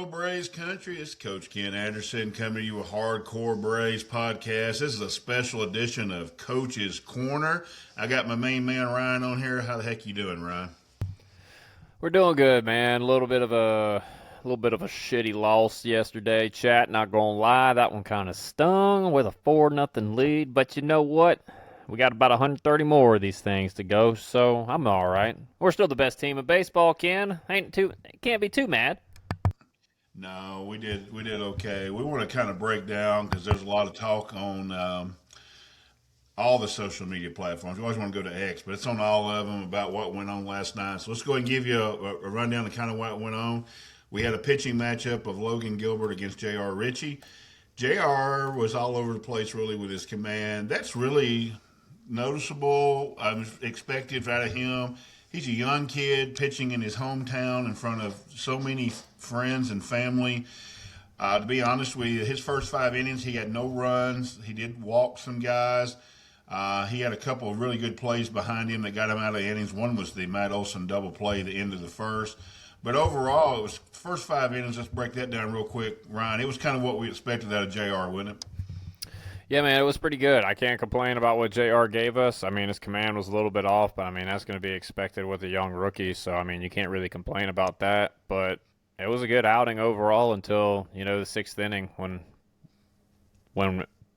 Braves country. It's Coach Ken Anderson coming to you with Hardcore Braves podcast. This is a special edition of Coach's Corner. I got my main man Ryan on here. How the heck you doing, Ryan? We're doing good, man. A little bit of a shitty loss yesterday. Chat, not gonna lie, that one kind of stung with a 4-0 lead. But you know what? We got about 130 more of these things to go, so I'm all right. We're still the best team in baseball, Ken. Can't be too mad. No, we did okay. We want to kind of break down because there's a lot of talk on all the social media platforms. We always want to go to X, but it's on all of them about what went on last night. So let's go ahead and give you a rundown of kind of what went on. We had a pitching matchup of Logan Gilbert against J.R. Ritchie. J.R. was all over the place really with his command. That's really noticeable. I was expected out of him. He's a young kid pitching in his hometown in front of so many friends and family. To be honest with you, his first 5 innings, he had no runs. He did walk some guys. He had a couple of really good plays behind him that got him out of the innings. One was the Matt Olson double play at the end of the first. But overall, it was first 5 innings. Let's break that down real quick, Ryan. It was kind of what we expected out of JR, wasn't it? Yeah, man, it was pretty good. I can't complain about what JR gave us. I mean, his command was a little bit off, but I mean, that's going to be expected with a young rookie. So, I mean, you can't really complain about that. But it was a good outing overall until, the sixth inning when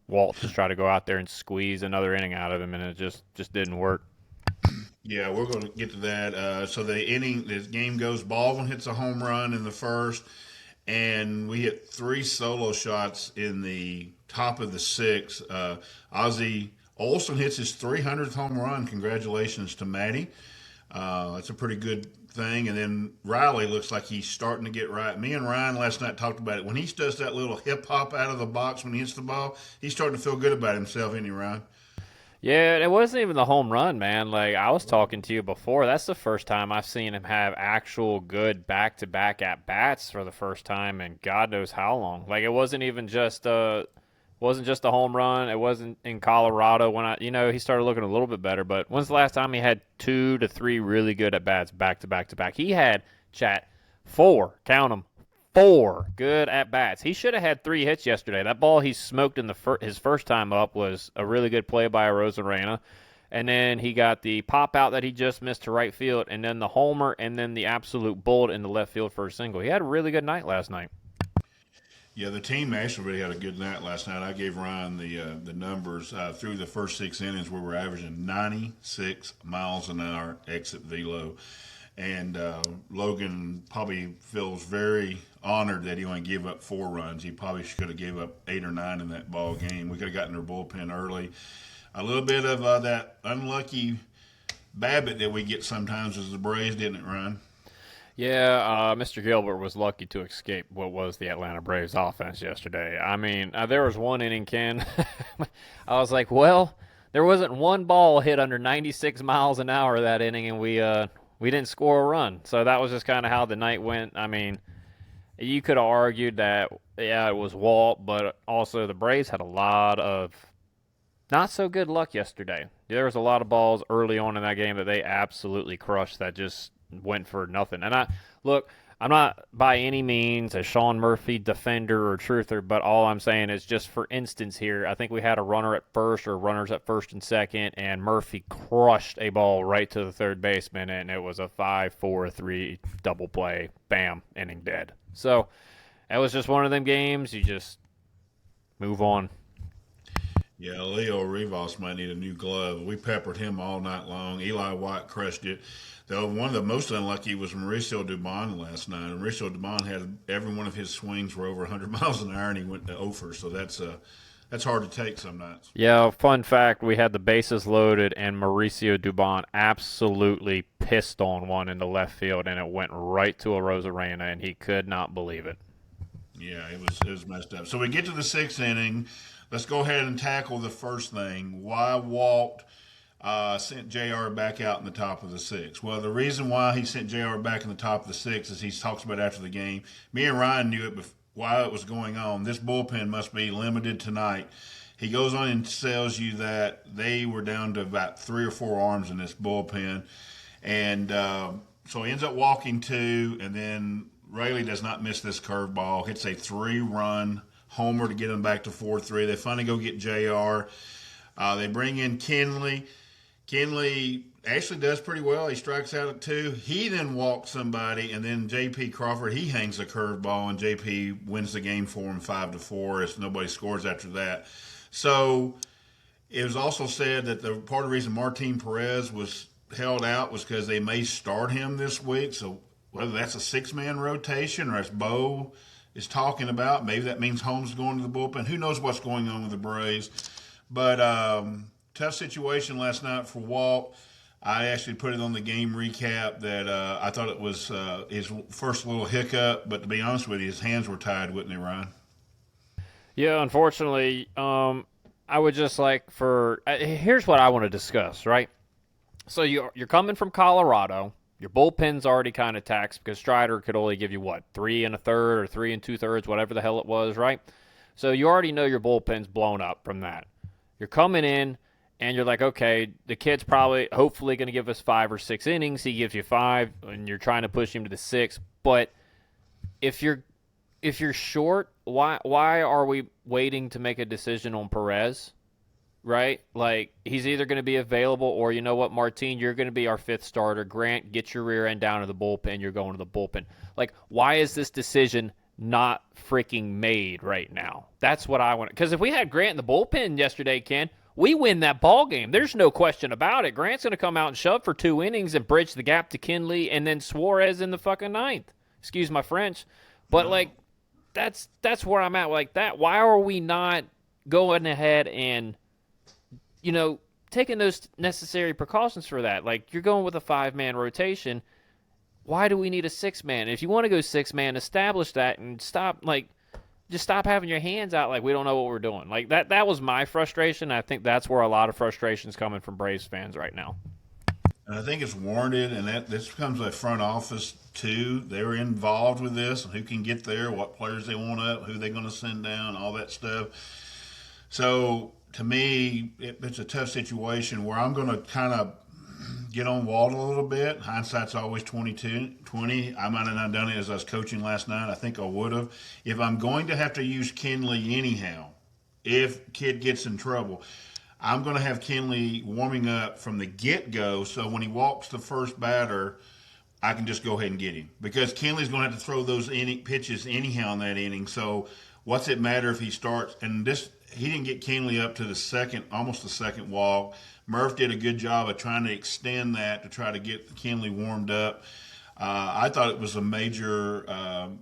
Walt just tried to go out there and squeeze another inning out of him, and it just didn't work. Yeah, we're going to get to that. So the game goes. Baldwin hits a home run in the first, and we hit three solo shots in the top of the sixth. Ozzie Olson hits his 300th home run. Congratulations to Matty. That's a pretty good thing. And then Riley looks like he's starting to get right. Me and Ryan last night talked about it. When he does that little hip hop out of the box when he hits the ball, he's starting to feel good about himself, isn't he, Ryan? Yeah, it wasn't even the home run, man. Like, I was talking to you before. That's the first time I've seen him have actual good back-to-back at-bats for the first time in God knows how long. Like, it wasn't just a home run. It wasn't in Colorado when he started looking a little bit better. But when's the last time he had 2 to 3 really good at-bats back-to-back-to-back? He had, four, count them, four good at-bats. He should have had 3 hits yesterday. That ball he smoked in his first time up was a really good play by Arozarena. And then he got the pop-out that he just missed to right field, and then the homer, and then the absolute bullet in the left field for a single. He had a really good night last night. Yeah, the team actually really had a good night last night. I gave Ryan the numbers through the first 6 innings where we're averaging 96 miles an hour exit velo. And Logan probably feels very honored that he only gave up 4 runs. He probably should have gave up 8 or 9 in that ball game. We could have gotten their bullpen early. A little bit of that unlucky Babbitt that we get sometimes as the Braves, didn't it, Ryan? Yeah, Mr. Gilbert was lucky to escape what was the Atlanta Braves offense yesterday. I mean, there was one inning, Ken. I was like, well, there wasn't one ball hit under 96 miles an hour that inning, and we didn't score a run. So that was just kind of how the night went. I mean, you could have argued that, yeah, it was Walt, but also the Braves had a lot of not so good luck yesterday. There was a lot of balls early on in that game that they absolutely crushed that just went for nothing. And I'm not by any means a Sean Murphy defender or truther, but all I'm saying is just for instance here, I think we had a runner at first or runners at first and second, and Murphy crushed a ball right to the third baseman, and it was a 5-4-3 double play. Bam, inning dead. So that was just one of them games. You just move on. Yeah, Leo Rivas might need a new glove. We peppered him all night long. Eli White crushed it. Though one of the most unlucky was Mauricio Dubon last night. Mauricio Dubon had every one of his swings were over 100 miles an hour, and he went to over. So that's hard to take some nights. Yeah, fun fact, we had the bases loaded, and Mauricio Dubon absolutely pissed on one in the left field, and it went right to a Rosarena, and he could not believe it. Yeah, it was messed up. So we get to the sixth inning. Let's go ahead and tackle the first thing. Why Walt sent JR back out in the top of the sixth? Well, the reason why he sent JR back in the top of the sixth, as he talks about after the game, me and Ryan knew it while it was going on. This bullpen must be limited tonight. He goes on and tells you that they were down to about 3 or 4 arms in this bullpen. And so he ends up walking 2, and then Rayleigh does not miss this curveball. Hits a 3-run homer to get them back to 4-3. They finally go get JR. They bring in Kenley. Kenley actually does pretty well. He strikes out at 2. He then walks somebody, and then J.P. Crawford, he hangs a curveball, and J.P. wins the game for him 5-4 as nobody scores after that. So it was also said that the part of the reason Martin Perez was held out was because they may start him this week. So whether that's a 6-man rotation or as Bo is talking about, maybe that means Holmes is going to the bullpen. Who knows what's going on with the Braves? But tough situation last night for Walt. I actually put it on the game recap that I thought it was his first little hiccup, but to be honest with you, his hands were tied, wouldn't they, Ryan? Yeah, unfortunately, I would just like for here's what I want to discuss, right? So you're coming from Colorado. Your bullpen's already kind of taxed because Strider could only give you what 3 1/3 or 3 2/3, whatever the hell it was, right? So you already know your bullpen's blown up from that. You're coming in and you're like, okay, the kid's probably, hopefully, going to give us 5 or 6 innings. He gives you 5, and you're trying to push him to the 6. But if you're short, why are we waiting to make a decision on Perez? Right? Like, he's either going to be available or, you know what, Martin, you're going to be our 5th starter. Grant, get your rear end down to the bullpen. You're going to the bullpen. Like, why is this decision not freaking made right now? That's what I want. Because if we had Grant in the bullpen yesterday, Ken, we win that ball game. There's no question about it. Grant's going to come out and shove for 2 innings and bridge the gap to Kenley and then Suarez in the fucking 9th. Excuse my French. But, like, that's where I'm at like that. Why are we not going ahead and, you know, taking those necessary precautions for that? Like, you're going with a 5-man rotation. Why do we need a 6-man? If you want to go 6-man, establish that and stop, like, just stop having your hands out like we don't know what we're doing. Like, that was my frustration. I think that's where a lot of frustration is coming from Braves fans right now. And I think it's warranted, and that this becomes a front office too. They're involved with this, and who can get there, what players they want up, who they're going to send down, all that stuff. So to me, it's a tough situation where I'm going to kind of get on Walt a little bit. Hindsight's always 2020. I might have not done it as I was coaching last night. I think I would have. If I'm going to have to use Kenley anyhow, if kid gets in trouble, I'm going to have Kenley warming up from the get-go, so when he walks the first batter, I can just go ahead and get him. Because Kenley's going to have to throw those pitches anyhow in that inning, so what's it matter if he starts? And he didn't get Kenley up to the second, almost the second walk. Murph did a good job of trying to extend that to try to get Kenley warmed up. I thought it was a major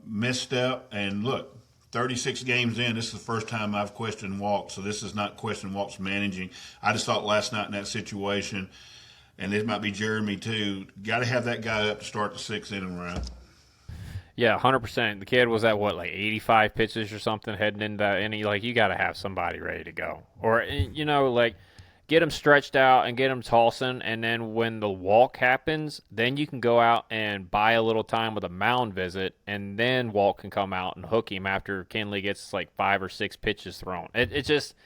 misstep, and look, 36 games in, this is the first time I've questioned Walt, so this is not question Walt's managing. I just thought last night in that situation, and it might be Jeremy too, got to have that guy up to start the 6th inning round. Yeah, 100%. The kid was at, what, like 85 pitches or something heading into that inning. Like, you got to have somebody ready to go. Or, you know, like, get him stretched out and get him tossing, and then when the walk happens, then you can go out and buy a little time with a mound visit, and then Walt can come out and hook him after Kenley gets like 5 or 6 pitches thrown. It just,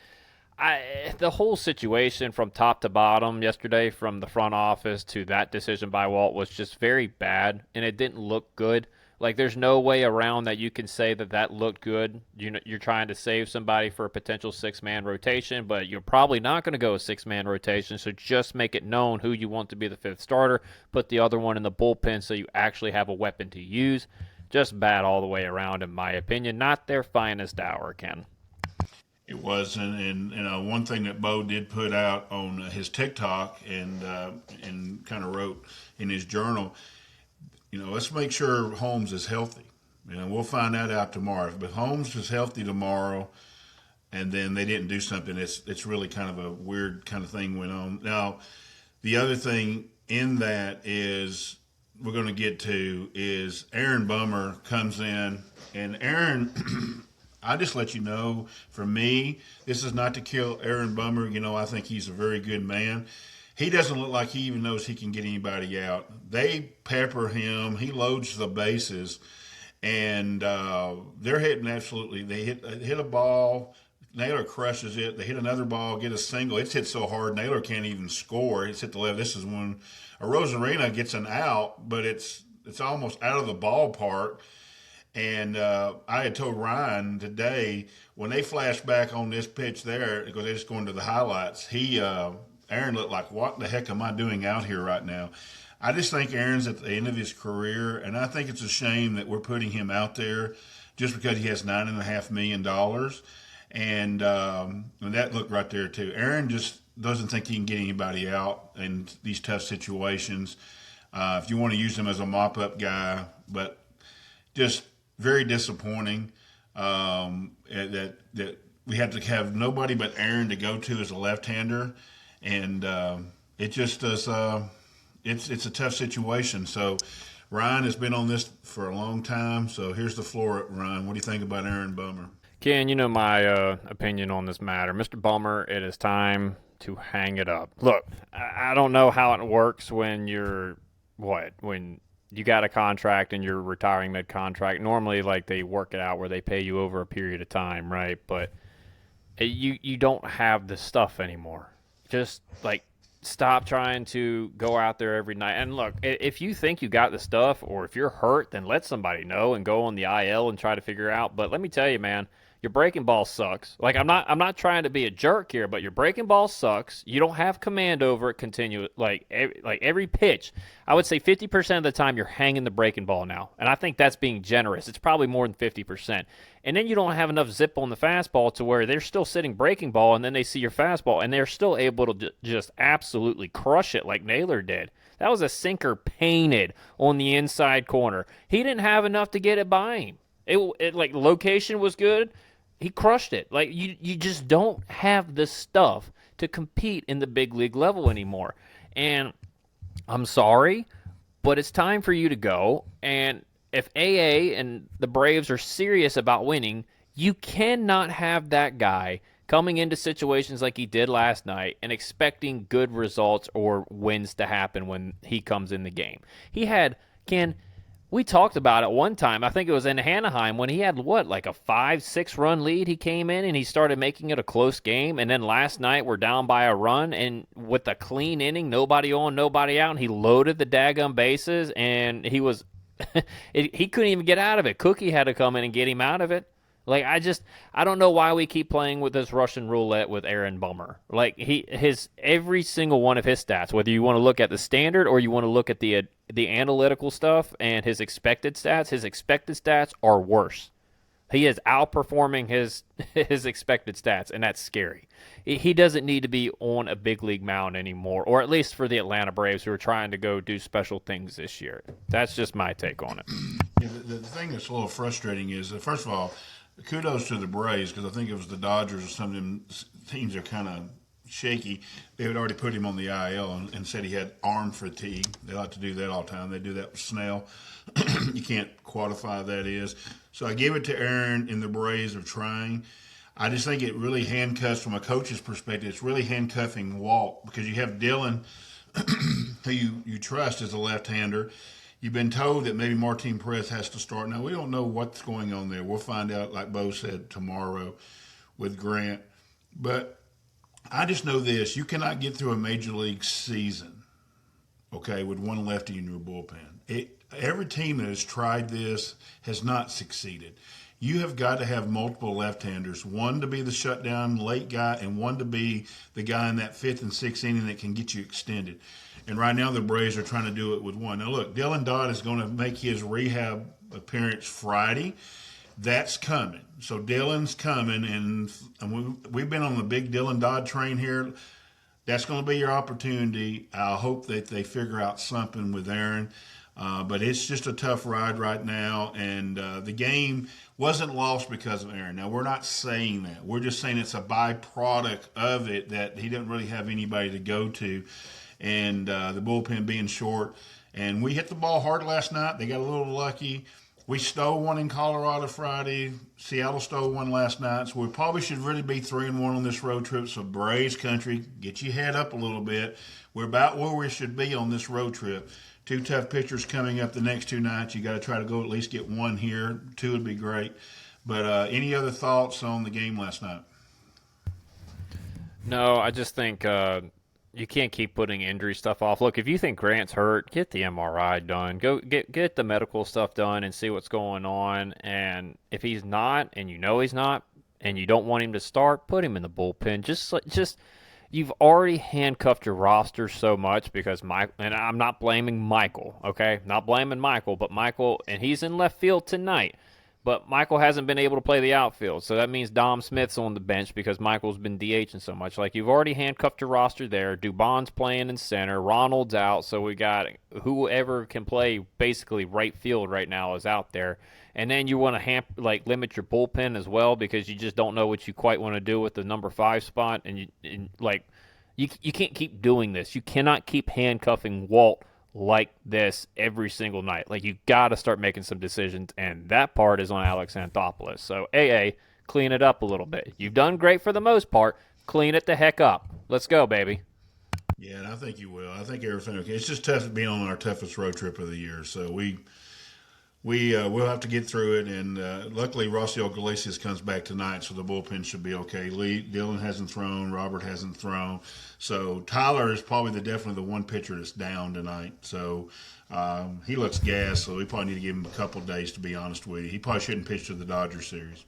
the whole situation from top to bottom yesterday, from the front office to that decision by Walt, was just very bad, and it didn't look good. Like, there's no way around that you can say that looked good. You're trying to save somebody for a potential 6-man rotation, but you're probably not going to go a 6-man rotation, so just make it known who you want to be the 5th starter. Put the other one in the bullpen so you actually have a weapon to use. Just bad all the way around, in my opinion. Not their finest hour, Ken. It was, and one thing that Bo did put out on his TikTok and kind of wrote in his journal, let's make sure Holmes is healthy. We'll find that out tomorrow. But Holmes is healthy tomorrow, and then they didn't do something, it's really kind of a weird kind of thing went on. Now, the other thing in that is we're going to get to is Aaron Bummer comes in, and Aaron, I just let you know, for me, this is not to kill Aaron Bummer. I think he's a very good man. He doesn't look like he even knows he can get anybody out. They pepper him. He loads the bases, and they're hitting absolutely. They hit a ball. Naylor crushes it. They hit another ball, get a single. It's hit so hard, Naylor can't even score. It's hit the left. This is when a Rosarina gets an out, but it's almost out of the ballpark. And I had told Ryan today when they flashed back on this pitch there, because they're just going to the highlights, Aaron looked like, what the heck am I doing out here right now? I just think Aaron's at the end of his career, and I think it's a shame that we're putting him out there just because he has $9.5 million. And that looked right there, too. Aaron just doesn't think he can get anybody out in these tough situations. If you want to use him as a mop up guy, but just very disappointing that we had to have nobody but Aaron to go to as a left-hander, and it just does. It's a tough situation. So Ryan has been on this for a long time. So here's the floor, Ryan. What do you think about Aaron Bummer? Ken, you know my opinion on this matter. Mr. Bummer, it is time to hang it up. Look, I don't know how it works when when you got a contract and you're retiring mid-contract. Normally, like, they work it out where they pay you over a period of time, right? But you don't have the stuff anymore. Just, like, stop trying to go out there every night. And look, if you think you got the stuff or if you're hurt, then let somebody know and go on the IL and try to figure out. But let me tell you, man, your breaking ball sucks. Like, I'm not trying to be a jerk here, but your breaking ball sucks. You don't have command over it like every pitch. I would say 50% of the time you're hanging the breaking ball now. And I think that's being generous. It's probably more than 50%. And then you don't have enough zip on the fastball to where they're still sitting breaking ball, and then they see your fastball, and they're still able to just absolutely crush it like Naylor did. That was a sinker painted on the inside corner. He didn't have enough to get it by him. It like, location was good. He crushed it. Like, you just don't have the stuff to compete in the big league level anymore. And I'm sorry, but it's time for you to go. And if AA and the Braves are serious about winning, you cannot have that guy coming into situations like he did last night and expecting good results or wins to happen when he comes in the game. We talked about it one time. I think it was in Anaheim when he had, like a 5-6 run lead. He came in and he started making it a close game. And then last night we're down by a run, and with a clean inning, nobody on, nobody out, and he loaded the daggum bases, and he was he couldn't even get out of it. Cookie had to come in and get him out of it. Like, I don't know why we keep playing with this Russian roulette with Aaron Bummer. Like, every single one of his stats, whether you want to look at the standard or you want to look at the analytical stuff and his expected stats are worse. He is outperforming his expected stats, and that's scary. He doesn't need to be on a big league mound anymore, or at least for the Atlanta Braves, who are trying to go do special things this year. That's just my take on it. Yeah, the thing that's a little frustrating is that, first of all, kudos to the Braves, because I think it was the Dodgers or some of them teams are kind of shaky. They had already put him on the IL and said he had arm fatigue. They like to do that all the time. They do that with Snell. You can't quantify that is. So I give it to Aaron and the Braves of trying. I just think it really handcuffs, from a coach's perspective, it's really handcuffing Walt, because you have Dylan, who you trust as a left-hander. You've been told that maybe Martin Perez has to start. Now, we don't know what's going on there. We'll find out, like Bo said, tomorrow with Grant. But I just know this. You cannot get through a major league season, okay, with one lefty in your bullpen. Every team that has tried this has not succeeded. You have got to have multiple left-handers, one to be the shutdown late guy and one to be the guy in that fifth and sixth inning that can get you extended. And right now the Braves are trying to do it with one. Now, look, Dylan Dodd is going to make his rehab appearance Friday. That's coming. So Dylan's coming, and we've been on the big Dylan Dodd train here. That's going to be your opportunity. I hope that they figure out something with Aaron. But it's just a tough ride right now, and the game wasn't lost because of Aaron. Now, we're not saying that. We're just saying it's a byproduct of it, that he didn't really have anybody to go to, and the bullpen being short. And we hit the ball hard last night. They got a little lucky. We stole one in Colorado Friday. Seattle stole one last night. So we probably should really be 3-1 on this road trip. So Braves country, get your head up a little bit. We're about where we should be on this road trip. Two tough pitchers coming up the next two nights. You got to try to go at least get one here. Two would be great. But any other thoughts on the game last night? No, I just think you can't keep putting injury stuff off. Look, if you think Grant's hurt, get the MRI done. Go get the medical stuff done and see what's going on. And if he's not, and you know he's not, and you don't want him to start, put him in the bullpen. Just you've already handcuffed your roster so much because Mike, and I'm not blaming Michael, okay? Not blaming Michael, but Michael, and he's in left field tonight. But Michael hasn't been able to play the outfield, so that means Dom Smith's on the bench because Michael's been DHing so much. Like, you've already handcuffed your roster there. Dubon's playing in center. Ronald's out, so we got whoever can play basically right field right now is out there. And then you want to limit your bullpen as well because you just don't know what you quite want to do with the number 5 spot. You can't keep doing this. You cannot keep handcuffing Walt like this every single night. Like, you got to start making some decisions, and that part is on Alex Anthopoulos. So, clean it up a little bit. You've done great for the most part. Clean it the heck up. Let's go, baby. Yeah, and I think you will. I think everything okay. It's just tough being on our toughest road trip of the year. So we'll have to get through it. And luckily, Rossiel Iglesias comes back tonight, so the bullpen should be okay. Dylan hasn't thrown. Robert hasn't thrown. So Tyler is probably definitely the one pitcher that's down tonight. So he looks gassed. So we probably need to give him a couple of days, to be honest with you. He probably shouldn't pitch to the Dodgers series.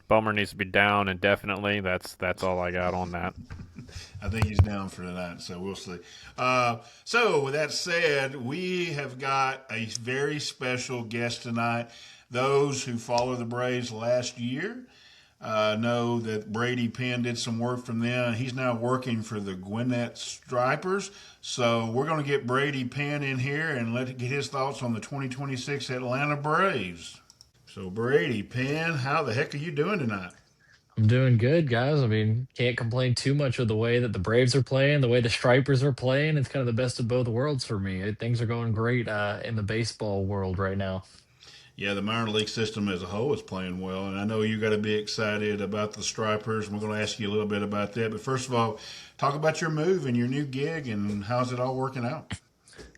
Bummer needs to be down indefinitely. That's all I got on that. I think he's down for tonight, so we'll see. So, with that said, we have got a very special guest tonight. Those who follow the Braves last year know that Brady Penn did some work from them. He's now working for the Gwinnett Stripers. So, we're going to get Brady Penn in here and get his thoughts on the 2026 Atlanta Braves. So, Brady Penn, how the heck are you doing tonight? I'm doing good, guys. I mean, can't complain too much of the way that the Braves are playing, the way the Stripers are playing. It's kind of the best of both worlds for me. Things are going great in the baseball world right now. Yeah, the minor league system as a whole is playing well, and I know you got to be excited about the Stripers. We're going to ask you a little bit about that, but first of all, talk about your move and your new gig and how's it all working out.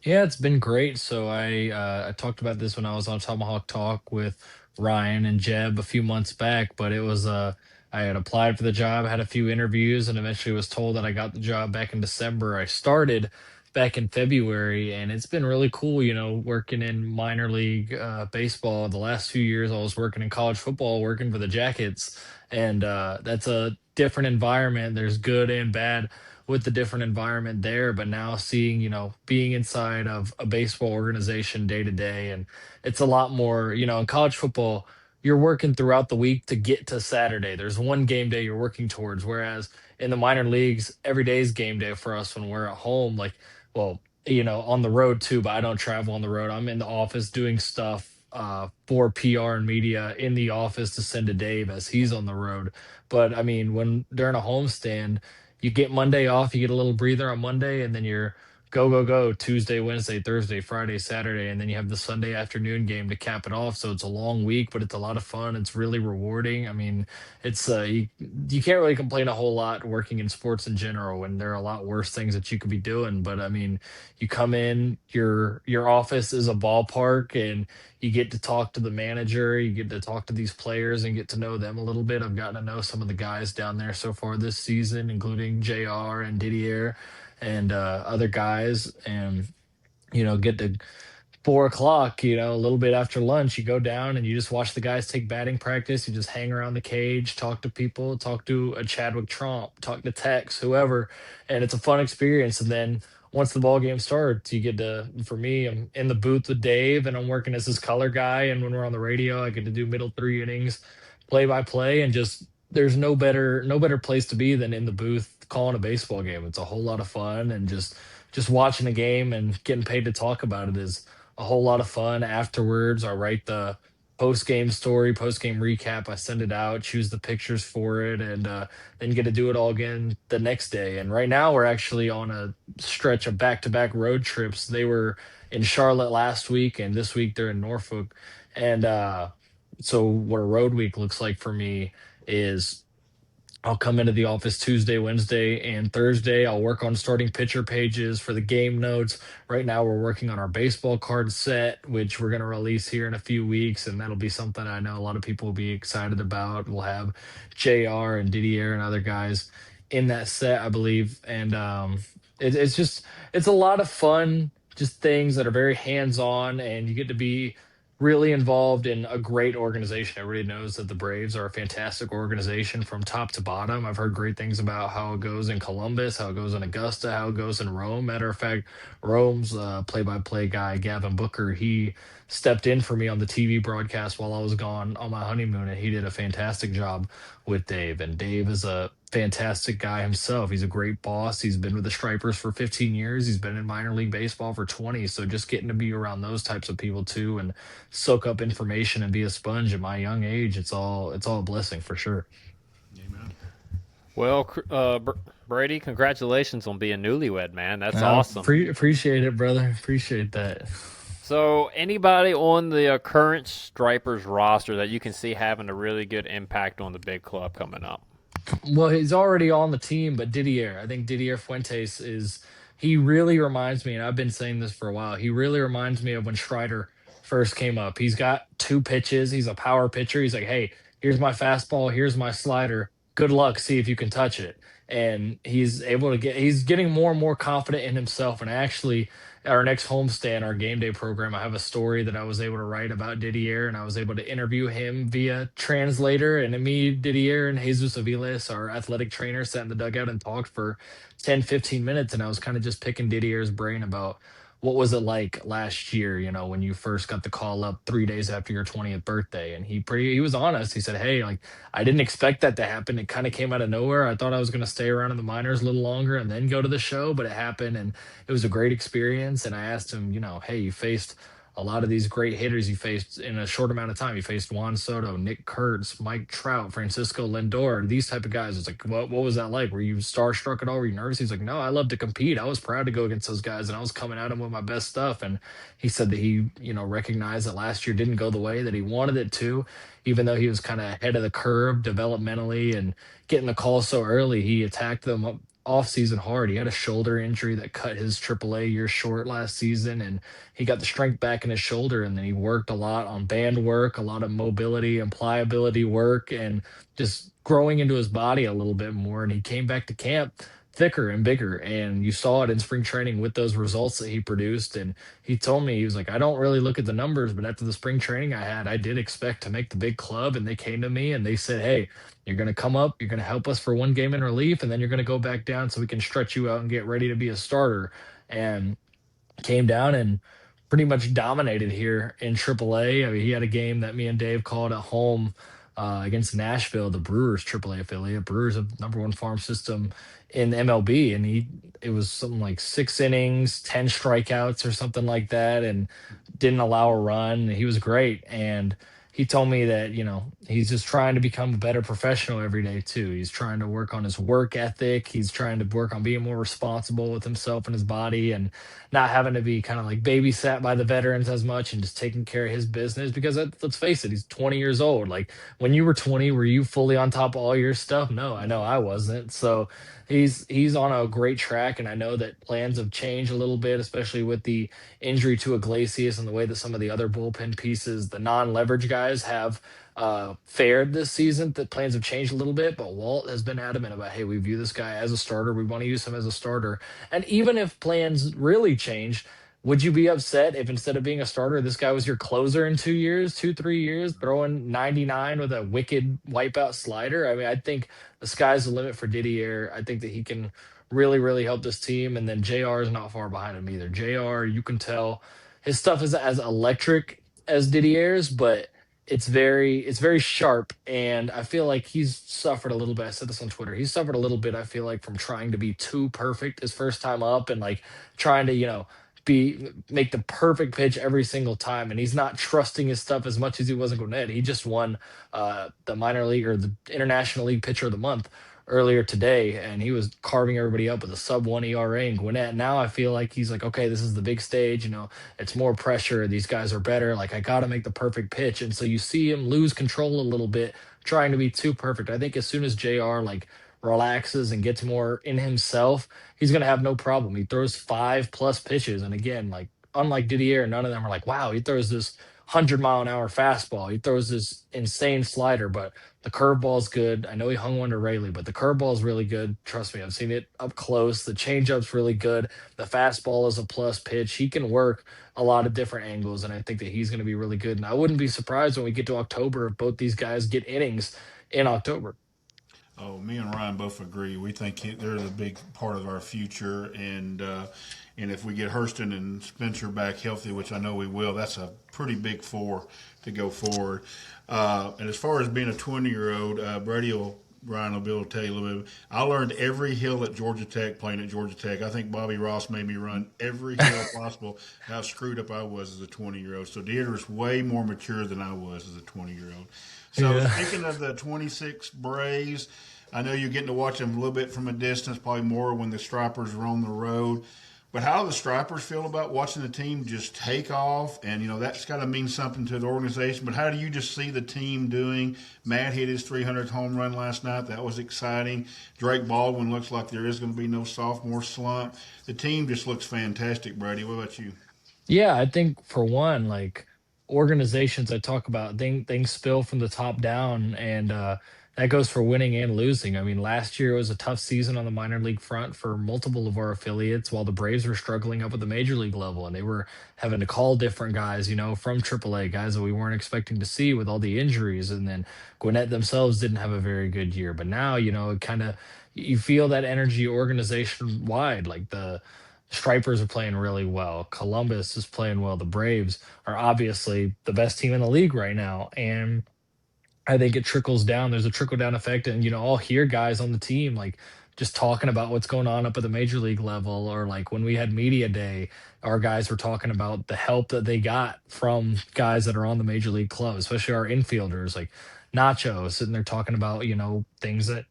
Yeah, it's been great. So I talked about this when I was on Tomahawk Talk with Ryan and Jeb a few months back, but it was I had applied for the job, had a few interviews, and eventually was told that I got the job back in December. I started back in February, and it's been really cool, working in minor league baseball. The last few years, I was working in college football, working for the Jackets, and that's a different environment. There's good and bad with the different environment there, but now seeing, being inside of a baseball organization day to day, and it's a lot more, in college football, you're working throughout the week to get to Saturday. There's one game day you're working towards, whereas in the minor leagues, every day is game day for us when we're at home. Like, well, on the road too, but I don't travel on the road. I'm in the office doing stuff for PR and media in the office to send to Dave as he's on the road. But I mean, when during a homestand, you get Monday off, you get a little breather on Monday, and then you're go, go, go Tuesday, Wednesday, Thursday, Friday, Saturday, and then you have the Sunday afternoon game to cap it off. So it's a long week, but it's a lot of fun. It's really rewarding. I mean, it's you can't really complain a whole lot working in sports in general when there are a lot worse things that you could be doing. But I mean, you come in, your office is a ballpark, and you get to talk to the manager, you get to talk to these players and get to know them a little bit. I've gotten to know some of the guys down there so far this season, including JR and Didier and other guys, and get to 4 o'clock, a little bit after lunch, you go down and you just watch the guys take batting practice. You just hang around the cage, talk to people, talk to a Chadwick Trump, talk to Tex, whoever, and it's a fun experience. And then once the ball game starts, you get to, for me, I'm in the booth with Dave and I'm working as his color guy. And when we're on the radio, I get to do middle 3 innings, play by play, and just there's no better place to be than in the booth calling a baseball game. It's a whole lot of fun, and just watching a game and getting paid to talk about it is a whole lot of fun. Afterwards, I write the post game story, post game recap. I send it out, choose the pictures for it, and then get to do it all again the next day. And right now, we're actually on a stretch of back to back road trips. They were in Charlotte last week, and this week they're in Norfolk. And so, what a road week looks like for me is I'll come into the office Tuesday, Wednesday, and Thursday. I'll work on starting pitcher pages for the game notes. Right now, we're working on our baseball card set, which we're going to release here in a few weeks. And that'll be something I know a lot of people will be excited about. We'll have JR and Didier and other guys in that set, I believe. And It's just it's a lot of fun, just things that are very hands on, and you get to be really involved in a great organization. Everybody knows that the Braves are a fantastic organization from top to bottom. I've heard great things about how it goes in Columbus, how it goes in Augusta, how it goes in Rome. Matter of fact, Rome's play-by-play guy, Gavin Booker, he stepped in for me on the TV broadcast while I was gone on my honeymoon, and he did a fantastic job with Dave. And Dave is a fantastic guy himself. He's a great boss. He's been with the Stripers for 15 years. He's been in minor league baseball for 20. So just getting to be around those types of people too and soak up information and be a sponge at my young age, it's all a blessing for sure. Amen. Well, Brady, congratulations on being newlywed, man. That's Uh, awesome. appreciate it, brother. Appreciate that. So, anybody on the current Stripers roster that you can see having a really good impact on the big club coming up? Well, he's already on the team, but Didier, I think Didier Fuentes he really reminds me, and I've been saying this for a while, he really reminds me of when Strider first came up. He's got two pitches, he's a power pitcher. He's like, hey, here's my fastball, here's my slider. Good luck, see if you can touch it. And he's getting more and more confident in himself. And actually, our next homestand, our game day program, I have a story that I was able to write about Didier, and I was able to interview him via translator. And me, Didier, and Jesus Aviles, our athletic trainer, sat in the dugout and talked for 10, 15 minutes. And I was kind of just picking Didier's brain about what was it like last year, when you first got the call up 3 days after your 20th birthday. And he was honest. He said, hey, like, I didn't expect that to happen. It kind of came out of nowhere. I thought I was going to stay around in the minors a little longer and then go to the show, but it happened. And it was a great experience. And I asked him, hey, you faced a lot of these great hitters you faced in a short amount of time. You faced Juan Soto, Nick Kurtz, Mike Trout, Francisco Lindor, these type of guys. It's like, what was that like? Were you starstruck at all? Were you nervous? He's like, no, I love to compete. I was proud to go against those guys, and I was coming at them with my best stuff. And he said that he, recognized that last year didn't go the way that he wanted it to, even though he was kind of ahead of the curve developmentally and getting the call so early. He attacked them off season hard. He had a shoulder injury that cut his AAA year short last season, and he got the strength back in his shoulder. And then he worked a lot on band work, a lot of mobility and pliability work, and just growing into his body a little bit more. And he came back to camp thicker and bigger. And you saw it in spring training with those results that he produced. And he told me, he was like, I don't really look at the numbers, but after the spring training I had, I did expect to make the big club. And they came to me and they said, hey, you're going to come up, you're going to help us for one game in relief, and then you're going to go back down so we can stretch you out and get ready to be a starter. And came down and pretty much dominated here in AAA. I mean, he had a game that me and Dave called at home against Nashville, the Brewers AAA affiliate. Brewers a number one farm system in MLB, and it was something like 6 innings, 10 strikeouts or something like that, and didn't allow a run. He was great, and he told me that he's just trying to become a better professional every day too. He's trying to work on his work ethic. He's trying to work on being more responsible with himself and his body, and not having to be kind of like babysat by the veterans as much, and just taking care of his business. Because let's face it, he's 20 years old. Like, when you were 20, were you fully on top of all your stuff? No, I know I wasn't. So he's on a great track, and I know that plans have changed a little bit, especially with the injury to Iglesias and the way that some of the other bullpen pieces, the non-leverage guys, have fared this season. That plans have changed a little bit, but Walt has been adamant about, hey, we view this guy as a starter. We want to use him as a starter. And even if plans really change, would you be upset if instead of being a starter, this guy was your closer in 2 years, 3 years, throwing 99 with a wicked wipeout slider? I mean, I think the sky's the limit for Didier. I think that he can really, really help this team. And then JR is not far behind him either. JR, you can tell his stuff isn't as electric as Didier's, but it's very sharp. And I feel like he's suffered a little bit. I said this on Twitter. He's suffered a little bit, I feel like, from trying to be too perfect his first time up, and like trying to, be make the perfect pitch every single time. And he's not trusting his stuff as much as he was in Gwinnett. He just won the minor league or the international league pitcher of the month earlier today, and he was carving everybody up with a sub 1 ERA in Gwinnett. Now I feel like he's like, okay, this is the big stage. It's more pressure. These guys are better. Like, I got to make the perfect pitch. And so you see him lose control a little bit, trying to be too perfect. I think as soon as JR like relaxes and gets more in himself, he's gonna have no problem. He throws 5+ pitches, and again, like, unlike Didier, none of them are like, wow, he throws this 100-mile-an-hour fastball. He throws this insane slider, but the curveball is good. I know he hung one to Rayleigh, but the curveball is really good. Trust me, I've seen it up close. The changeup's really good. The fastball is a plus pitch. He can work a lot of different angles, and I think that he's going to be really good. And I wouldn't be surprised when we get to October if both these guys get innings in October. Oh, me and Ryan both agree. We think they're the big part of our future, and if we get Hurston and Spencer back healthy, which I know we will, that's a pretty big four to go forward. And as far as being a 20-year-old, Ryan will be able to tell you a little bit. I learned every hill at Georgia Tech playing at Georgia Tech. I think Bobby Ross made me run every hill possible. How screwed up I was as a 20-year-old. So Dieter's way more mature than I was as a 20-year-old. So Yeah. speaking of the 26 Braves, I know you're getting to watch them a little bit from a distance, probably more when the Stripers are on the road. But how do the Stripers feel about watching the team just take off? And, that's got to mean something to the organization. But how do you just see the team doing? Matt hit his 300th home run last night. That was exciting. Drake Baldwin looks like there is going to be no sophomore slump. The team just looks fantastic, Brady. What about you? Yeah, I think for one, like organizations I talk about, things spill from the top down, and that goes for winning and losing. I mean, last year was a tough season on the minor league front for multiple of our affiliates, while the Braves were struggling up at the major league level, and they were having to call different guys, from AAA, guys that we weren't expecting to see with all the injuries, and then Gwinnett themselves didn't have a very good year. But now, it kind of you feel that energy organization wide, like the Stripers are playing really well. Columbus is playing well. The Braves are obviously the best team in the league right now. And I think it trickles down. There's a trickle down effect. And, I'll hear guys on the team like just talking about what's going on up at the major league level. Or like when we had media day, our guys were talking about the help that they got from guys that are on the major league club, especially our infielders like Nacho sitting there talking about, things that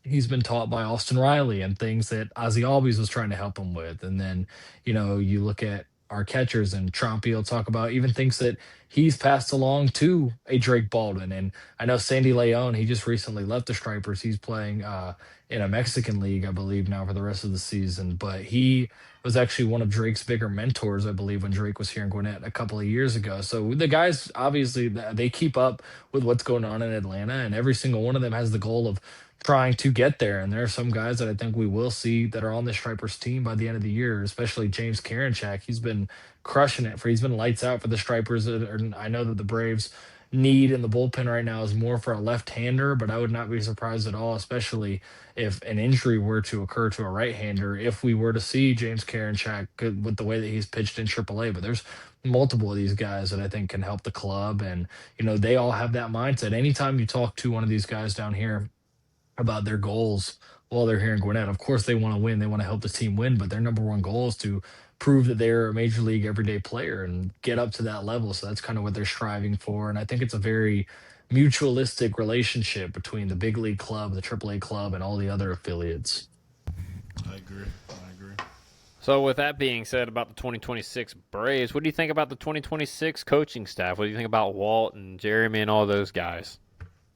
he's been taught by Austin Riley and things that Ozzy Albies was trying to help him with. And then, you look at our catchers and Trumpy will talk about even things that he's passed along to a Drake Baldwin. And I know Sandy Leon, he just recently left the Stripers. He's playing in a Mexican league, I believe, now for the rest of the season. But he was actually one of Drake's bigger mentors, I believe, when Drake was here in Gwinnett a couple of years ago. So the guys, obviously, they keep up with what's going on in Atlanta, and every single one of them has the goal of trying to get there. And there are some guys that I think we will see that are on the Stripers team by the end of the year, especially James Karinchak. He's been crushing it he's been lights out for the Stripers. And I know that the Braves need in the bullpen right now is more for a left-hander, but I would not be surprised at all, especially if an injury were to occur to a right-hander, if we were to see James Karinchak with the way that he's pitched in AAA. But there's multiple of these guys that I think can help the club. And, they all have that mindset. Anytime you talk to one of these guys down here about their goals while they're here in Gwinnett. Of course, they want to win. They want to help the team win, but their number one goal is to prove that they're a major league everyday player and get up to that level. So that's kind of what they're striving for. And I think it's a very mutualistic relationship between the big league club, the AAA club, and all the other affiliates. I agree. I agree. So, with that being said about the 2026 Braves, what do you think about the 2026 coaching staff? What do you think about Walt and Jeremy and all those guys?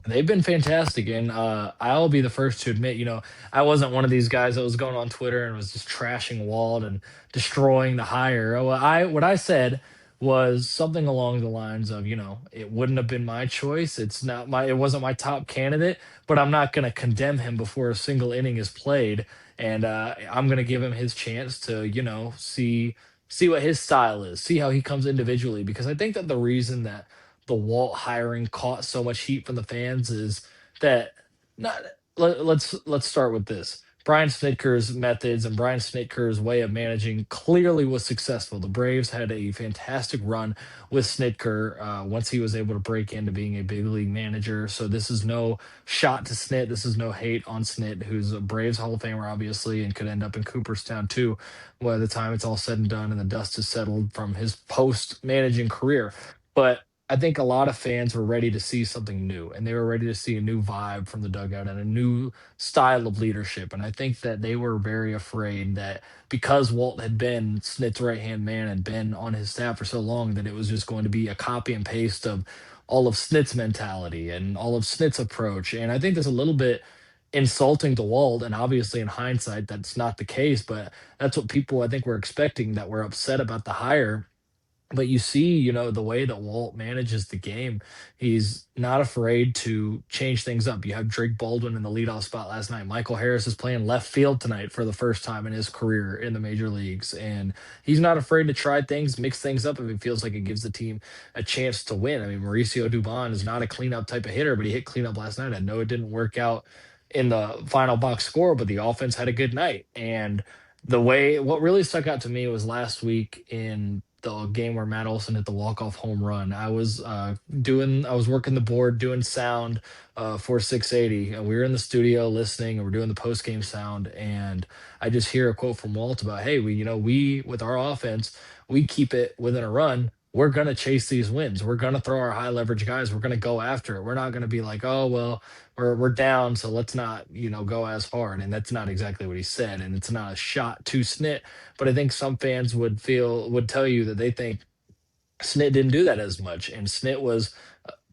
They've been fantastic, and I'll be the first to admit, I wasn't one of these guys that was going on Twitter and was just trashing Wald and destroying the hire. What I said was something along the lines of, it wouldn't have been my choice. It wasn't my top candidate, but I'm not going to condemn him before a single inning is played, and I'm going to give him his chance to, see what his style is, see how he comes individually, because I think that the reason that the Walt hiring caught so much heat from the fans is that not let's start with this. Brian Snitker's methods and Brian Snitker's way of managing clearly was successful. The Braves had a fantastic run with Snitker once he was able to break into being a big league manager. So this is no shot to Snit. This is no hate on Snit, who's a Braves Hall of Famer, obviously, and could end up in Cooperstown too by the time it's all said and done and the dust is settled from his post managing career. But I think a lot of fans were ready to see something new, and they were ready to see a new vibe from the dugout and a new style of leadership. And I think that they were very afraid that because Walt had been Snit's right hand man and been on his staff for so long, that it was just going to be a copy and paste of all of Snit's mentality and all of Snit's approach. And I think that's a little bit insulting to Walt. And obviously, in hindsight, that's not the case, but that's what people I think were expecting, that were upset about the hire But you see, the way that Walt manages the game, he's not afraid to change things up. You have Drake Baldwin in the leadoff spot last night. Michael Harris is playing left field tonight for the first time in his career in the major leagues. And he's not afraid to try things, mix things up if he feels like it gives the team a chance to win. I mean, Mauricio Dubon is not a cleanup type of hitter, but he hit cleanup last night. I know it didn't work out in the final box score, but the offense had a good night. And what really stuck out to me was last week in the game where Matt Olson hit the walk-off home run. I was working the board doing sound for 680, and we were in the studio listening, and we're doing the post-game sound, and I just hear a quote from Walt about, hey, we with our offense, we keep it within a run. We're gonna chase these wins. We're gonna throw our high leverage guys. We're gonna go after it. We're not gonna be like, oh well, we're down, so let's not, go as hard. And that's not exactly what he said. And it's not a shot to Snit, but I think some fans would tell you that they think Snit didn't do that as much, and Snit was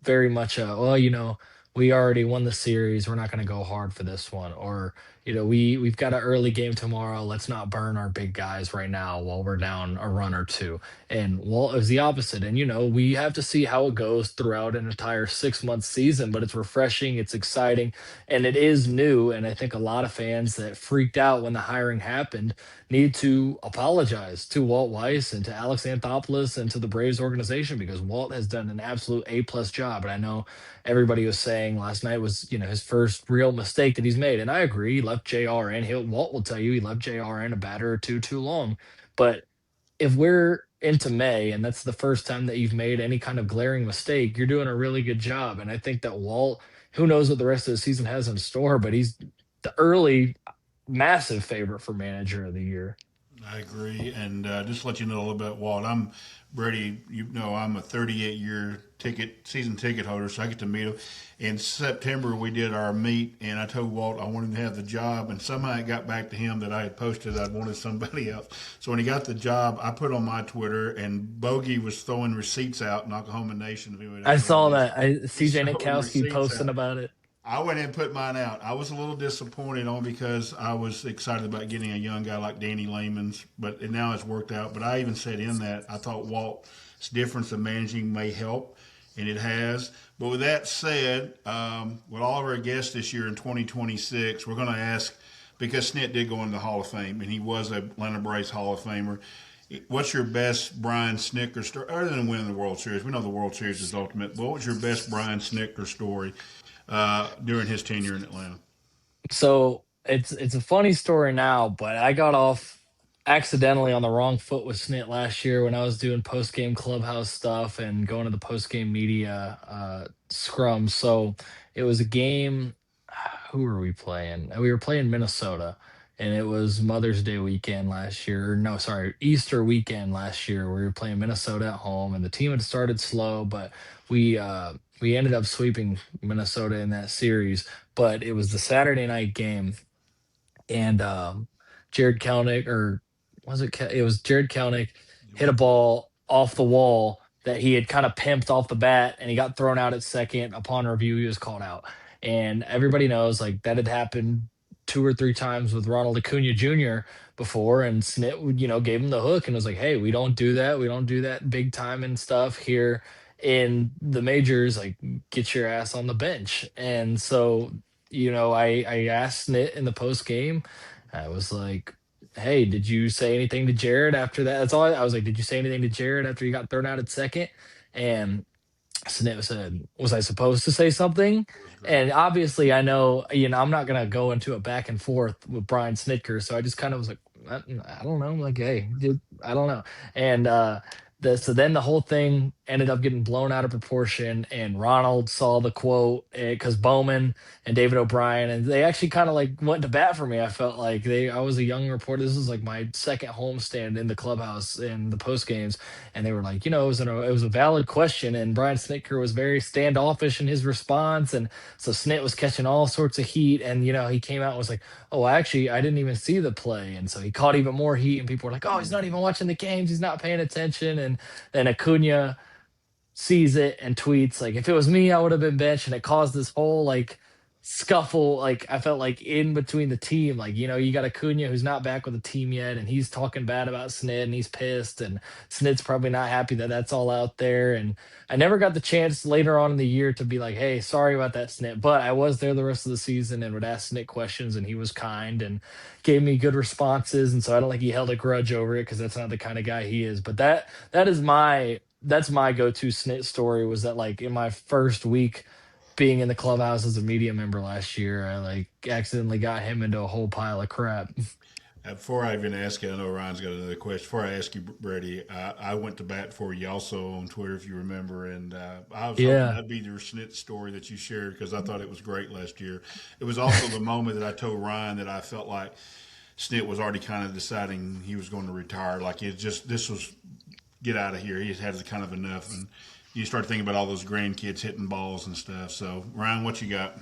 very much well, we already won the series. We're not going to go hard for this one, or we've got an early game tomorrow. Let's not burn our big guys right now while we're down a run or two. And Walt is the opposite. And we have to see how it goes throughout an entire 6 month season, but it's refreshing, it's exciting, and it is new. And I think a lot of fans that freaked out when the hiring happened need to apologize to Walt Weiss and to Alex Anthopoulos and to the Braves organization, because Walt has done an absolute A+ job. And I know everybody was saying last night was, his first real mistake that he's made. And I agree, he left JR in. Walt will tell you he left JR in a batter or two too long. But if we're into May and that's the first time that you've made any kind of glaring mistake, you're doing a really good job. And I think that Walt, who knows what the rest of the season has in store, but he's the early massive favorite for manager of the year. I agree, and just to let you know a little bit, Walt. I'm Brady. You know, I'm a 38-year season ticket holder, so I get to meet him. In September, we did our meet, and I told Walt I wanted to have the job, and somehow it got back to him that I had posted I'd wanted somebody else. So when he got the job, I put on my Twitter, and Bogey was throwing receipts out in Oklahoma Nation. If anyone I ever heard saw this, that. he's CJ throwing Nitkowski receipts posting out. about it. I went and put mine out. I was a little disappointed on because I was excited about getting a young guy like Danny Lehman's, but now it's worked out. But I even said in that I thought Walt's difference of managing may help, and it has. But with that said, with all of our guests this year in 2026, we're going to ask, because Snit did go into the Hall of Fame, and he was a Atlanta Braves Hall of Famer. What's your best Brian Snitker story, other than winning the World Series? We know the World Series is ultimate, but what was your best Brian Snitker story during his tenure in Atlanta? So it's a funny story now, but I got off accidentally on the wrong foot with Snit last year when I was doing post game clubhouse stuff and going to the post game media scrum. So it was a game. Who were we playing? We were playing Minnesota, and it was Mother's Day weekend last year. No, sorry, Easter weekend last year. We were playing Minnesota at home, and the team had started slow, but we ended up sweeping Minnesota in that series. But it was the Saturday night game, and Jared Kelnick, or was it? It was Jared Kelnick hit a ball off the wall that he had kind of pimped off the bat, and he got thrown out at second. Upon review, he was called out, and everybody knows like that had happened two or three times with Ronald Acuna Jr. before, and Snit would gave him the hook and was like, "Hey, we don't do that. We don't do that big time and stuff here." In the majors, like, get your ass on the bench. And so I asked Snit in the post game. I was like, "Hey, did you say anything to Jared after that?" That's all I was like. "Did you say anything to Jared after he got thrown out at second?" And Snit said, "Was I supposed to say something?" It was great. And obviously, I know, I'm not gonna go into a back and forth with Brian Snitker, so I just kind of was like, I don't know, like, hey, dude, I don't know." And so then the whole thing ended up getting blown out of proportion, and Ronald saw the quote because Bowman and David O'Brien, and they actually kind of like went to bat for me. I felt like I was a young reporter. This was like my second homestand in the clubhouse in the post games, and they were like, it was a valid question, and Brian Snitker was very standoffish in his response, and so Snit was catching all sorts of heat, and he came out and was like, "Oh, actually, I didn't even see the play," and so he caught even more heat, and people were like, "Oh, he's not even watching the games, he's not paying attention," and then Acuna sees it and tweets like, "If it was me, I would have been benched," and it caused this whole like scuffle. Like I felt like in between the team, like you got Acuna who's not back with the team yet, and he's talking bad about Snit, and he's pissed, and Snit's probably not happy that that's all out there. And I never got the chance later on in the year to be like, hey, sorry about that, Snit. But I was there the rest of the season and would ask Snit questions, and he was kind and gave me good responses, and so I don't think he held a grudge over it because that's not the kind of guy he is. But that's my go-to Snit story was that like in my first week being in the clubhouse as a media member last year, I like accidentally got him into a whole pile of crap. Before I even ask you, I know Ryan's got another question. Before I ask you, Brady, I went to bat for you also on Twitter, if you remember, and I was hoping Yeah. that'd be your snit story that you shared because I thought it was great last year. It was also the moment that I told Ryan that I felt like Snit was already kind of deciding he was going to retire. Like it just this was get out of here. He had kind of enough, and you start thinking about all those grandkids hitting balls and stuff. So Ryan, what you got?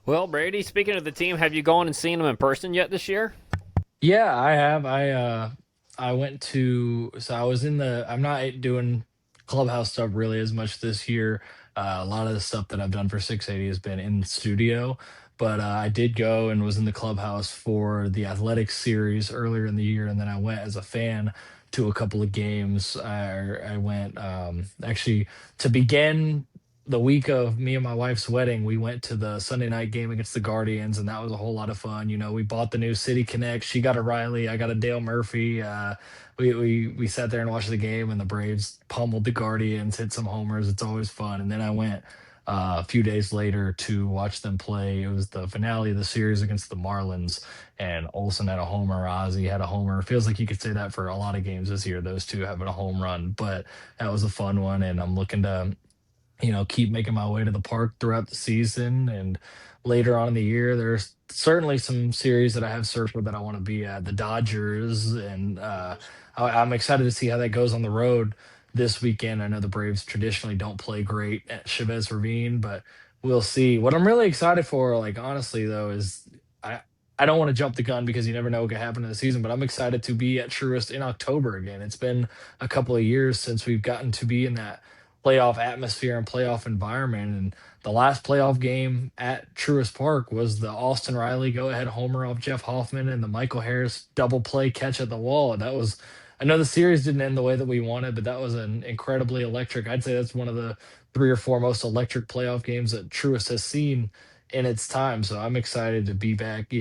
Well, Brady, speaking of the team, have you gone and seen them in person yet this year? Yeah, I have. I went to so I was in the I'm not doing clubhouse stuff really as much this year. A lot of the stuff that I've done for 680 has been in studio, but I did go and was in the clubhouse for the athletics series earlier in the year, and then I went as a fan to a couple of games. I went actually to begin the week of me and my wife's wedding, we went to the Sunday night game against the Guardians, and that was a whole lot of fun. We bought the new City Connect. She got a Riley, I got a Dale Murphy. We sat there and watched the game, and the Braves pummeled the Guardians, hit some homers. It's always fun. And then I went a few days later to watch them play. It was the finale of the series against the Marlins, and Olson had a homer, Ozzie had a homer. Feels like you could say that for a lot of games this year. Those two having a home run, but that was a fun one, and I'm looking to keep making my way to the park throughout the season. And later on in the year, there's certainly some series that I have circled that I want to be at. The Dodgers, and I'm excited to see how that goes on the road this weekend. I know the Braves traditionally don't play great at Chavez Ravine, but we'll see. What I'm really excited for, like honestly though, is I. I don't want to jump the gun because you never know what could happen in the season, but I'm excited to be at Truist in October again. It's been a couple of years since we've gotten to be in that playoff atmosphere and playoff environment. And the last playoff game at Truist Park was the Austin Riley go ahead homer off Jeff Hoffman and the Michael Harris double play catch at the wall. And that was, I know the series didn't end the way that we wanted, but that was an incredibly electric. I'd say that's one of the three or four most electric playoff games that Truist has seen in its time. So I'm excited to be back,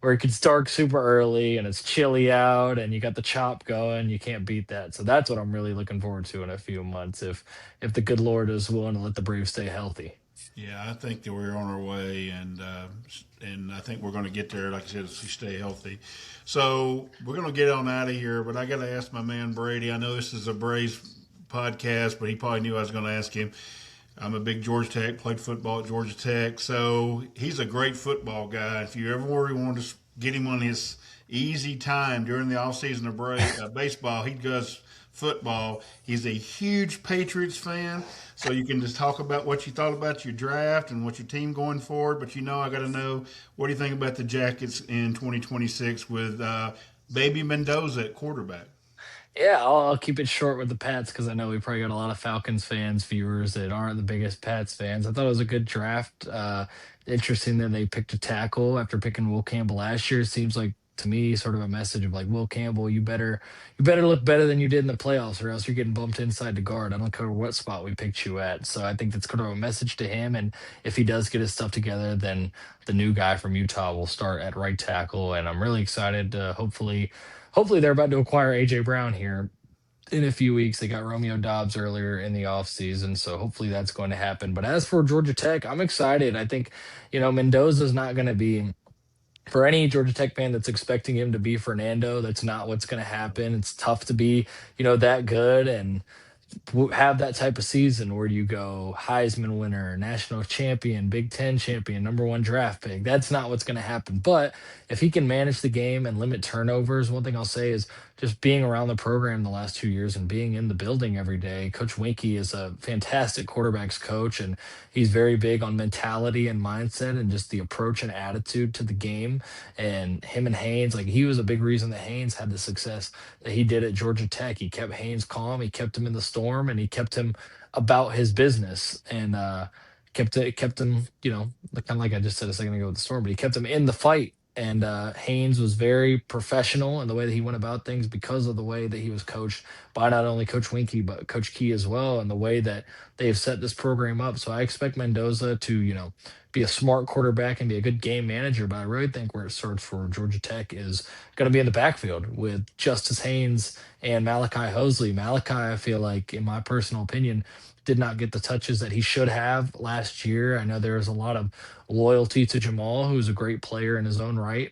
where it gets dark super early and it's chilly out and you got the chop going. You can't beat that. So that's what I'm really looking forward to in a few months if the good Lord is willing to let the Braves stay healthy. Yeah, I think that we're on our way, and I think we're going to get there. Like I said, if we stay healthy. So we're going to get on out of here. But I got to ask my man Brady. I know this is a Braves podcast, but he probably knew I was going to ask him. I'm a big Georgia Tech, played football at Georgia Tech, so he's a great football guy. If you ever want to get him on his easy time during the off season of baseball, he does football. He's a huge Patriots fan, so you can just talk about what you thought about your draft and what your team going forward. But I got to know, what do you think about the Jackets in 2026 with Baby Mendoza at quarterback? Yeah, I'll keep it short with the Pats because I know we probably got a lot of Falcons fans, viewers that aren't the biggest Pats fans. I thought it was a good draft. Interesting that they picked a tackle after picking Will Campbell last year. Seems like to me sort of a message of like Will Campbell, you better look better than you did in the playoffs, or else you're getting bumped inside the guard. I don't care what spot we picked you at. So I think that's kind of a message to him. And if he does get his stuff together, then the new guy from Utah will start at right tackle. And I'm really excited to hopefully they're about to acquire AJ Brown here in a few weeks. They got Romeo Dobbs earlier in the offseason, so hopefully that's going to happen. But as for Georgia Tech, I'm excited. I think, Mendoza's not going to be for any Georgia Tech fan that's expecting him to be Fernando. That's not what's going to happen. It's tough to be, that good and have that type of season where you go Heisman winner, national champion, Big Ten champion, number one draft pick. That's not what's going to happen. But if he can manage the game and limit turnovers, one thing I'll say is just being around the program the last 2 years and being in the building every day. Coach Winkie is a fantastic quarterbacks coach, and he's very big on mentality and mindset and just the approach and attitude to the game. And him and Haynes, like he was a big reason that Haynes had the success that he did at Georgia Tech. He kept Haynes calm, he kept him in the storm, and he kept him about his business. And kept him, kind of like I just said a second ago with the Storm, but he kept him in the fight. And Haynes was very professional in the way that he went about things because of the way that he was coached by not only Coach Winky but Coach Key as well, and the way that they've set this program up. So I expect Mendoza to, be a smart quarterback and be a good game manager. But I really think where it starts for Georgia Tech is going to be in the backfield with Justice Haynes and Malachi Hosley. Malachi, I feel like, in my personal opinion, did not get the touches that he should have last year. I know there was a lot of loyalty to Jamal, who's a great player in his own right.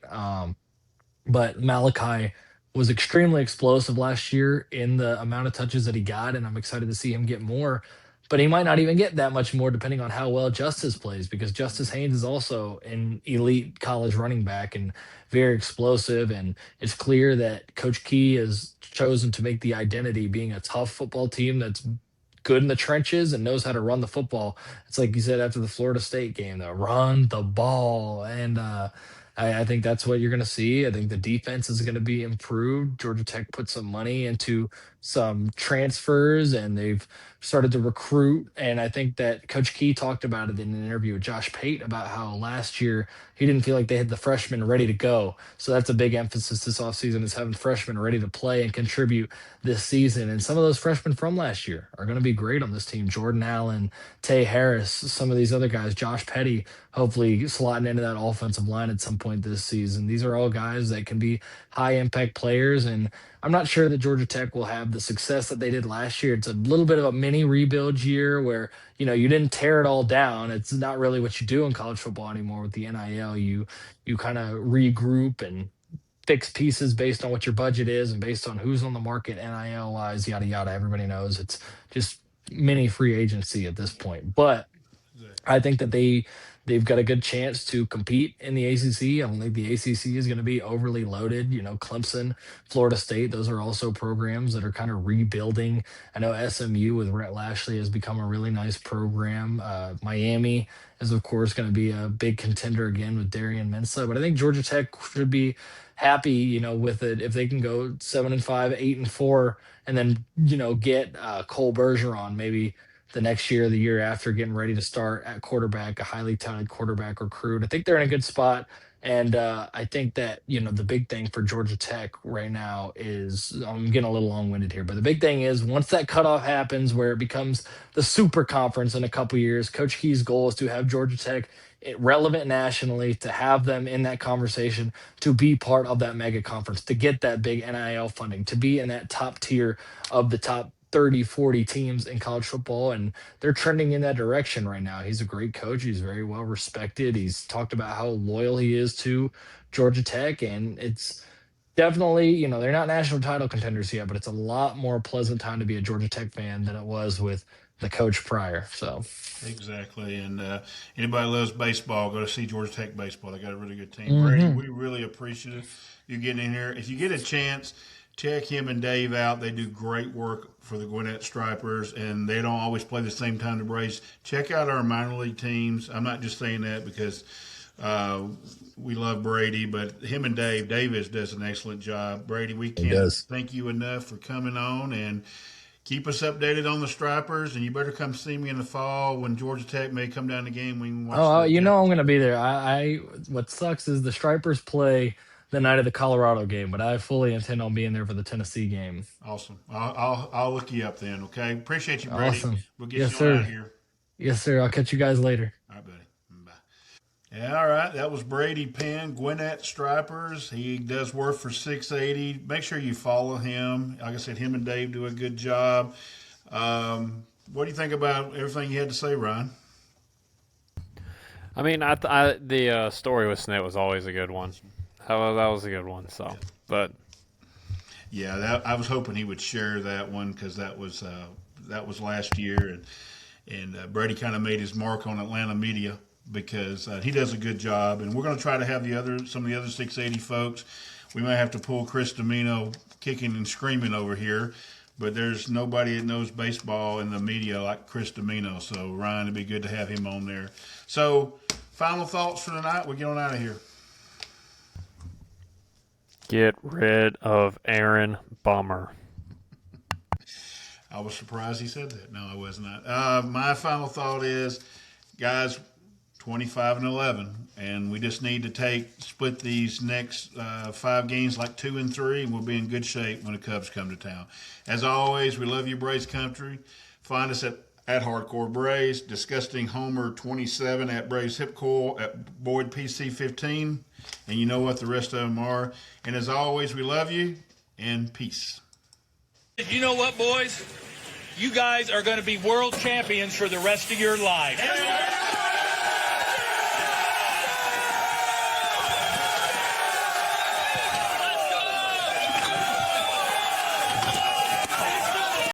But Malachi was extremely explosive last year in the amount of touches that he got, and I'm excited to see him get more. But he might not even get that much more depending on how well Justice plays, because Justice Haynes is also an elite college running back and very explosive. And it's clear that Coach Key has chosen to make the identity being a tough football team that's good in the trenches and knows how to run the football. It's like you said after the Florida State game, though, run the ball. And I think that's what you're going to see. I think the defense is going to be improved. Georgia Tech put some money into some transfers and they've started to recruit. And I think that Coach Key talked about it in an interview with Josh Pate about how last year he didn't feel like they had the freshmen ready to go. So that's a big emphasis this offseason is having freshmen ready to play and contribute this season. And some of those freshmen from last year are going to be great on this team. Jordan Allen, Tay Harris, some of these other guys, Josh Petty, hopefully slotting into that offensive line at some point this season. These are all guys that can be high impact players. And I'm not sure that Georgia Tech will have the success that they did last year. It's a little bit of a mini rebuild year where, you didn't tear it all down. It's not really what you do in college football anymore with the NIL. You kind of regroup and fix pieces based on what your budget is and based on who's on the market, NIL wise, yada yada. Everybody knows it's just mini free agency at this point. But I think that they've got a good chance to compete in the ACC. I don't think the ACC is going to be overly loaded. Clemson, Florida State, those are also programs that are kind of rebuilding. I know SMU with Rhett Lashley has become a really nice program. Miami is of course going to be a big contender again with Darian Mensah, but I think Georgia Tech should be happy, with it if they can go 7-5, 8-4, and then get Cole Bergeron maybe the next year, the year after, getting ready to start at quarterback, a highly talented quarterback recruit. I think they're in a good spot. And I think that, the big thing for Georgia Tech right now is I'm getting a little long winded here, but the big thing is once that cutoff happens where it becomes the super conference in a couple years, Coach Key's goal is to have Georgia Tech relevant nationally, to have them in that conversation, to be part of that mega conference, to get that big NIL funding, to be in that top tier of the top 30, 40 teams in college football. And they're trending in that direction right now. He's a great coach. He's very well respected. He's talked about how loyal he is to Georgia Tech. And it's definitely, they're not national title contenders yet, but it's a lot more pleasant time to be a Georgia Tech fan than it was with the coach prior. So, Exactly. And anybody loves baseball, go to see Georgia Tech baseball. They got a really good team. Brady, mhm. we really appreciate you getting in here. If you get a chance, check him and Dave out. They do great work for the Gwinnett Stripers, and they don't always play the same time to Braves. Check out our minor league teams. I'm not just saying that because uh, we love Brady, but him and Davis does an excellent job. Brady, we He can't does. thank you enough for coming on and keep us updated on the Stripers, and you better come see me in the fall when Georgia Tech may come down the game. We can watch Oh, the I'm Jackets. gonna be there. What sucks is the Stripers play the night of the Colorado game, but I fully intend on being there for the Tennessee game. Awesome. I'll look you up then. Okay. Appreciate you, Brady. Awesome. We'll get Yes, you on out sir. of here. Yes, sir. I'll catch you guys later. All right, buddy. Bye. Yeah, all right. That was Brady Penn, Gwinnett Stripers. He does work for 680. Make sure you follow him. Like I said, him and Dave do a good job. What do you think about everything you had to say, Ryan? I mean, the story with Snit was always a good one. That was a good one. So, but Yeah, I was hoping he would share that one because that was last year, and Brady kind of made his mark on Atlanta media because he does a good job, and we're going to try to have some of the other 680 folks. We may have to pull Chris Domino kicking and screaming over here, but there's nobody that knows baseball in the media like Chris Domino. So Ryan, it'd be good to have him on there. So final thoughts for tonight. We get on out of here. get rid of Aaron Bummer. I was surprised he said that. No, I was not. My final thought is guys, 25-11, and we just need to split these next 5 games like 2 and 3, and we'll be in good shape when the Cubs come to town. As always, we love you, Braves country. Find us at Hardcore Braves, Disgusting Homer 27 at Braves Hip Coil, at Boyd PC 15, and you know what the rest of them are. And as always, we love you, and peace. You know what, boys? You guys are going to be world champions for the rest of your life.